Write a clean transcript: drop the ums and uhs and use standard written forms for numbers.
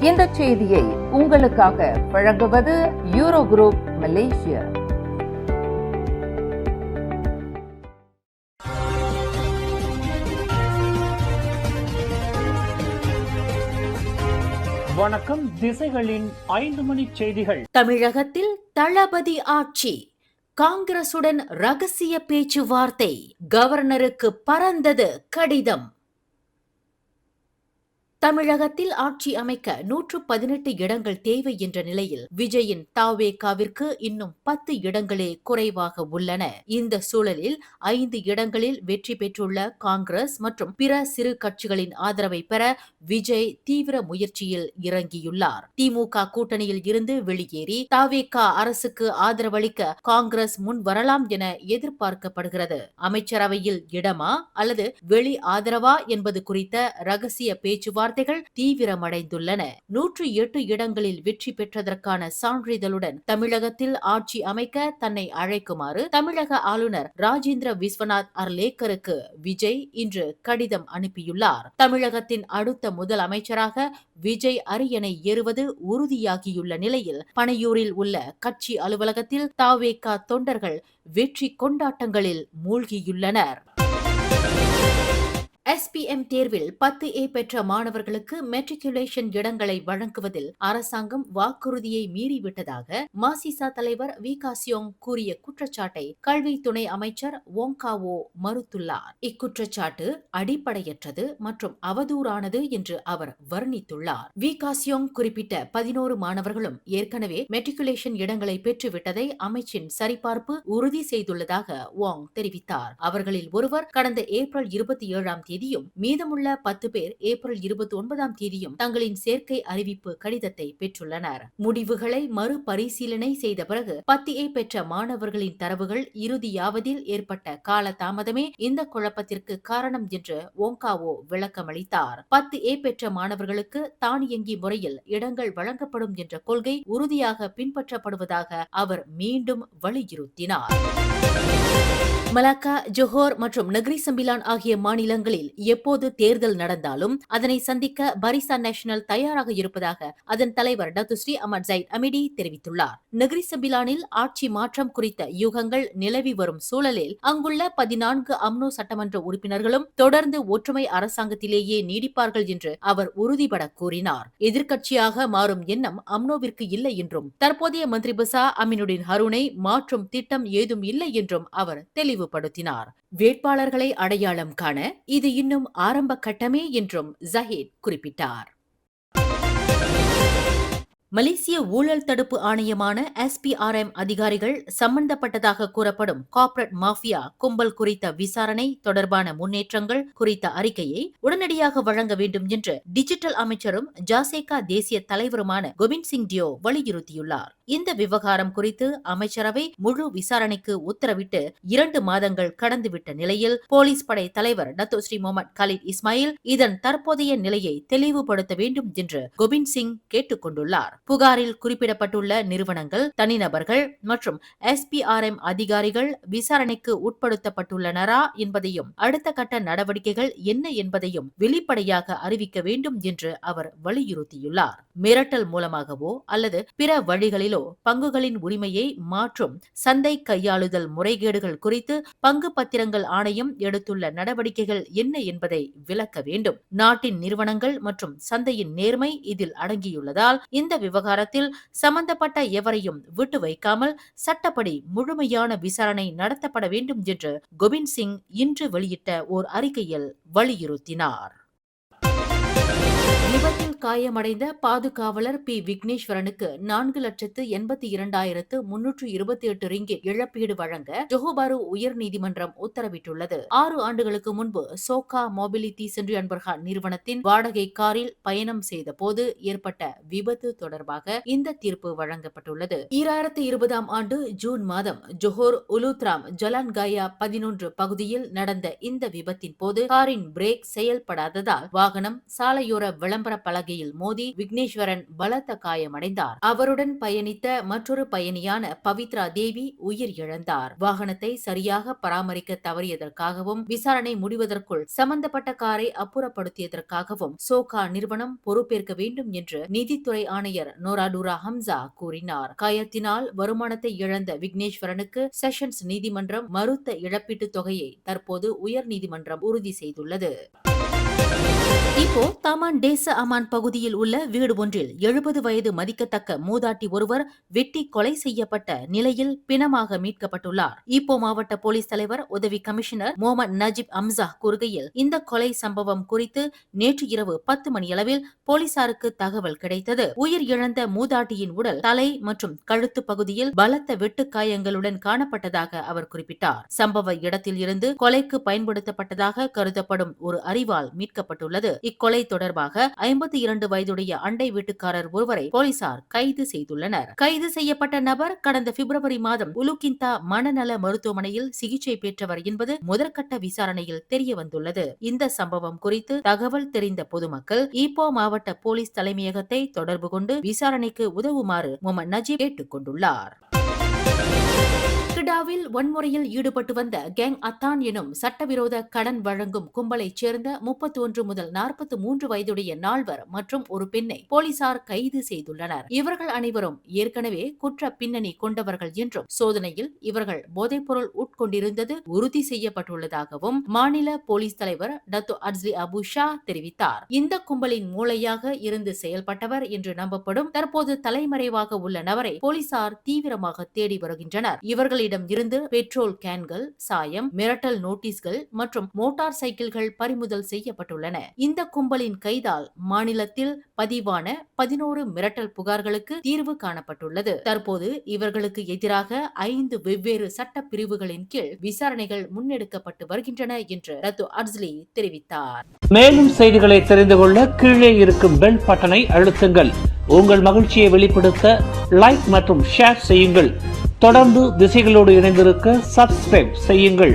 இந்த செய்தியை உங்களுக்காக வழங்குவது யூரோ குரூப் மலேசியா. வணக்கம். திசைகளின் 5 மணி செய்திகள். தமிழகத்தில் தளபதி ஆட்சி, காங்கிரசுடன் ரகசிய பேச்சுவார்த்தை, கவர்னருக்கு பறந்தது கடிதம். தமிழகத்தில் ஆட்சி அமைக்க 118 இடங்கள் தேவை என்ற நிலையில் விஜயின் தாவேகாவிற்கு இன்னும் 10 இடங்களே குறைவாக உள்ளன. இந்த சூழலில் 5 இடங்களில் வெற்றி பெற்றுள்ள காங்கிரஸ் மற்றும் பிற சிறு கட்சிகளின் ஆதரவை பெற விஜய் தீவிர முயற்சியில் இறங்கியுள்ளார். திமுக கூட்டணியில் இருந்து வெளியேறி தாவேகா அரசுக்கு ஆதரவளிக்க காங்கிரஸ் முன் வரலாம் என எதிர்பார்க்கப்படுகிறது. அமைச்சரவையில் இடமா அல்லது வெளி ஆதரவா என்பது குறித்த ரகசிய பேச்சுவார்த்தை தீவிரமடைந்துள்ளன. 108 இடங்களில் வெற்றி பெற்றதற்கான சான்றிதழுடன் தமிழகத்தில் ஆட்சி அமைக்க தன்னை அழைக்குமாறு தமிழக ஆளுநர் ராஜேந்திர விஸ்வநாத் அர்லேக்கருக்கு விஜய் இன்று கடிதம் அனுப்பியுள்ளார். தமிழகத்தின் அடுத்த முதலமைச்சராக விஜய் அரியணை ஏறுவது உறுதியாகியுள்ள நிலையில் பனையூரில் உள்ள கட்சி அலுவலகத்தில் தாவேகா தொண்டர்கள் வெற்றி கொண்டாட்டங்களில் மூழ்கியுள்ளனர். SPM தேர்வில் 10A பெற்ற மாணவர்களுக்கு மெட்ரிகுலேஷன் இடங்களை வழங்குவதில் அரசாங்கம் வாக்குறுதியை மீறிவிட்டதாக மாசிசா தலைவர் விகாசியோங் கூறிய குற்றச்சாட்டை கல்வி துணை அமைச்சர் வோங்காவோ மறுத்துள்ளார். இக்குற்றச்சாட்டு அடிப்படையற்றது மற்றும் அவதூறானது என்று அவர் வர்ணித்துள்ளார். விகாசியோங் குறிப்பிட்ட 11 மாணவர்களும் ஏற்கனவே மெட்ரிகுலேஷன் இடங்களை பெற்றுவிட்டதை அமைச்சின் சரிபார்ப்பு உறுதி செய்துள்ளதாக வோங் தெரிவித்தார். அவர்களில் ஒருவர் கடந்த ஏப்ரல் 27ஆம் தேதியும் மீதமுள்ள 10 பேர் ஏப்ரல் 29ஆம் தேதியும் தங்களின் சேர்க்கை அறிவிப்பு கடிதத்தை பெற்றுள்ளனர். முடிவுகளை மறுபரிசீலனை செய்த பிறகு 10A பெற்ற மாணவர்களின் தரவுகள் இறுதியாவதில் ஏற்பட்ட கால தாமதமே இந்த குழப்பத்திற்கு காரணம் என்று ஓங்காவோ விளக்கமளித்தார். 10A பெற்ற மாணவர்களுக்கு தானியங்கி முறையில் இடங்கள் வழங்கப்படும் என்ற கொள்கை உறுதியாக பின்பற்றப்படுவதாக அவர் மீண்டும் வலியுறுத்தினார். மலாக்கா, ஜோஹோர் மற்றும் நெகிரி சம்பிலான் ஆகிய மாநிலங்களில் எப்போது தேர்தல் நடந்தாலும் அதனை சந்திக்க பரிசான் நேஷனல் தயாராக இருப்பதாக அதன் தலைவர் டத்துஸ்ரீ அஹமத் ஜைட் அமிடி தெரிவித்துள்ளார். நெகிரி சம்பிலானில் ஆட்சி மாற்றம் குறித்த யூகங்கள் நிலவி வரும் சூழலில் அங்குள்ள 14 அம்னோ சட்டமன்ற உறுப்பினர்களும் தொடர்ந்து ஒற்றுமை அரசாங்கத்திலேயே நீடிப்பார்கள் என்று அவர் உறுதிபட கூறினார். எதிர்க்கட்சியாக மாறும் எண்ணம் அம்னோவிற்கு இல்லை என்றும் தற்போதைய மந்திரி பசா அமினுடின் ஹருனை மாற்றும் திட்டம் ஏதும் இல்லை என்றும் அவர் தெளிவுபடுத்தினார். வேட்பாளர்களை அடையாளம் காண இது இன்னும் ஆரம்ப கட்டமே என்றும் ஜஹீத் குறிப்பிட்டார். மலேசிய ஊழல் தடுப்பு ஆணையமான SPRM அதிகாரிகள் சம்பந்தப்பட்டதாக கூறப்படும் கார்ப்பரேட் மாஃபியா கும்பல் குறித்த விசாரணை தொடர்பான முன்னேற்றங்கள் குறித்த அறிக்கையை உடனடியாக வழங்க வேண்டும் என்று டிஜிட்டல் அமைச்சரும் ஜாசேகா தேசிய தலைவருமான கோவிந்த் சிங் டியோ வலியுறுத்தியுள்ளார். இந்த விவகாரம் குறித்து அமைச்சரவை முழு விசாரணைக்கு உத்தரவிட்டு 2 மாதங்கள் கடந்துவிட்ட நிலையில் போலீஸ் படை தலைவர் டத்தோஸ்ரீ முகமது காலித் இஸ்மாயில் இதன் தற்போதைய நிலையை தெளிவுபடுத்த வேண்டும் என்று கோவிந்த் சிங் கேட்டுக் கொண்டுள்ளார். புகாரில் குறிப்பிடப்பட்டுள்ள நிறுவனங்கள், தனிநபர்கள் மற்றும் SPRM அதிகாரிகள் விசாரணைக்கு உட்படுத்தப்பட்டுள்ளனரா என்பதையும் அடுத்த கட்ட நடவடிக்கைகள் என்ன என்பதையும் வெளிப்படையாக அறிவிக்க வேண்டும் என்று அவர் வலியுறுத்தியுள்ளார். மிரட்டல் மூலமாகவோ அல்லது பிற வழிகளிலோ பங்குகளின் உரிமையை மாற்றும் சந்தை கையாளுதல் முறைகேடுகள் குறித்து பங்கு பத்திரங்கள் ஆணையம் எடுத்துள்ள நடவடிக்கைகள் என்ன என்பதை விளக்க வேண்டும். நாட்டின் நிறுவனங்கள் மற்றும் சந்தையின் நேர்மை இதில் அடங்கியுள்ளதால் இந்த விவகாரத்தில் சம்பந்தப்பட்ட எவரையும் விட்டு வைக்காமல் சட்டப்படி முழுமையான விசாரணை நடத்தப்பட வேண்டும் என்று கோவிந்த் சிங் இன்று வெளியிட்ட ஓர் அறிக்கையில் வலியுறுத்தினார். விபத்தில் காயமடைந்த பாதுகாவலர் பி. விக்னேஸ்வரனுக்கு 4,82,328 ரிங்கிட் இழப்பீடு வழங்க ஜொஹோபாரு உயர்நீதிமன்றம் உத்தரவிட்டுள்ளது. 6 ஆண்டுகளுக்கு முன்பு சோகா மொபிலிட்டி சென்ட்ரி அன்பர்ஹான் நிறுவனத்தின் வாடகை காரில் பயணம் செய்த போது ஏற்பட்ட விபத்து தொடர்பாக இந்த தீர்ப்பு வழங்கப்பட்டுள்ளது. 2020ஆம் ஆண்டு ஜூன் மாதம் ஜொஹோர் உலுத்ராம் ஜலான்காயா 11 பகுதியில் நடந்த இந்த விபத்தின் போது காரின் பிரேக் செயல்படாததால் வாகனம் சாலையோர விளம்பர பலகை பலகையில் மோதி விக்னேஸ்வரன் பலத்த காயமடைந்தார். அவருடன் பயணித்த மற்றொரு பயணியான பவித்ரா தேவி உயிர் இழந்தார். வாகனத்தை சரியாக பராமரிக்க தவறியதற்காகவும் விசாரணை முடிவதற்குள் சம்பந்தப்பட்ட காரை அப்புறப்படுத்தியதற்காகவும் சோகா நிறுவனம் பொறுப்பேற்க வேண்டும் என்று நீதித்துறை ஆணையர் நோராடுரா ஹம்சா கூறினார். காயத்தினால் வருமானத்தை இழந்த விக்னேஸ்வரனுக்கு செஷன்ஸ் நீதிமன்றம் மறுத்த இழப்பீட்டுத் தொகையை தற்போது உயர்நீதிமன்றம் உறுதி செய்துள்ளது. இப்போ தமான் தேச அமான் பகுதியில் உள்ள வீடு ஒன்றில் 70 வயது மதிக்கத்தக்க மூதாட்டி ஒருவர் வெட்டி கொலை செய்யப்பட்ட நிலையில் பிணமாக மீட்கப்பட்டுள்ளார். இப்போ மாவட்ட போலீஸ் தலைவர் உதவி கமிஷனர் முகமது நஜீப் அம்சா கூறுகையில், இந்த கொலை சம்பவம் குறித்து நேற்று இரவு 10 மணியளவில் போலீசாருக்கு தகவல் கிடைத்தது. உயிர் இழந்த மூதாட்டியின் உடல் தலை மற்றும் கழுத்து பகுதியில் பலத்த வெட்டுக்காயங்களுடன் காணப்பட்டதாக அவர் குறிப்பிட்டார். சம்பவ இடத்தில் இருந்து கொலைக்கு பயன்படுத்தப்பட்டதாக கருதப்படும் ஒரு அரிவாள் மீட்கப்பட்டுள்ளது. இக்கொலை தொடர்பாக 52 வயதுடைய அண்டை வீட்டுக்காரர் ஒருவரை போலீசார் கைது செய்துள்ளனர். கைது செய்யப்பட்ட நபர் கடந்த பிப்ரவரி மாதம் உலுகிந்தா மனநல மருத்துவமனையில் சிகிச்சை பெற்றவர் என்பது முதற்கட்ட விசாரணையில் தெரியவந்துள்ளது. இந்த சம்பவம் குறித்து தகவல் தெரிந்த பொதுமக்கள் ஈப்போ மாவட்ட போலீஸ் தலைமையகத்தை தொடர்பு கொண்டு விசாரணைக்கு உதவுமாறு முகமது நஜீப் கேட்டுக் கொண்டுள்ளார். கிடாவில் வன்முறையில் ஈடுபட்டு வந்த கேங் அத்தான் எனும் சட்டவிரோத கடன் வழங்கும் கும்பலைச் சேர்ந்த 31 முதல் 43 வயதுடைய 4 மற்றும் ஒரு பெண்ணை போலீசார் கைது செய்துள்ளனர். இவர்கள் அனைவரும் ஏற்கனவே குற்ற பின்னணி கொண்டவர்கள் என்றும் சோதனையில் இவர்கள் போதைப்பொருள் உட்கொண்டிருந்தது உறுதி செய்யப்பட்டுள்ளதாகவும் மாநில போலீஸ் தலைவர் டத்தோ அட்ஸ்லி அபு ஷா தெரிவித்தார். இந்த கும்பலின் மூளையாக இருந்து செயல்பட்டவர் என்று நம்பப்படும் தற்போது தலைமறைவாக உள்ள நபரை போலீசார் தீவிரமாக தேடி வருகின்றனர். இவர்களிடம் இருந்து பெட்ரோல் கேன்கள், சாயம், மிரட்டல் நோட்டீஸ்கள் மற்றும் மோட்டார் சைக்கிள்கள் பறிமுதல் செய்யப்பட்டுள்ளன. இந்த கும்பலின் கைதால் மாநிலத்தில் பதிவான 11 மிரட்டல் புகார்களுக்கு தீர்வு காணப்பட்டுள்ளது. தற்போது இவர்களுக்கு எதிராக 5 வெவ்வேறு சட்ட பிரிவுகளின் கீழ் விசாரணைகள் முன்னெடுக்கப்பட்டு வருகின்றன என்று ரத்து அட்ஸ்லி தெரிவித்தார். மேலும் செய்திகளை தெரிந்து கொள்ள கீழே இருக்கும் பெல் பட்டனை அழுத்துங்கள். உங்கள் மகிழ்ச்சியை வெளிப்படுத்த லைக் மற்றும் ஷேர் செய்யுங்கள். தொடர்ந்து திசைகளோடு இணைந்திருக்க சப்ஸ்கிரைப் செய்யுங்கள்.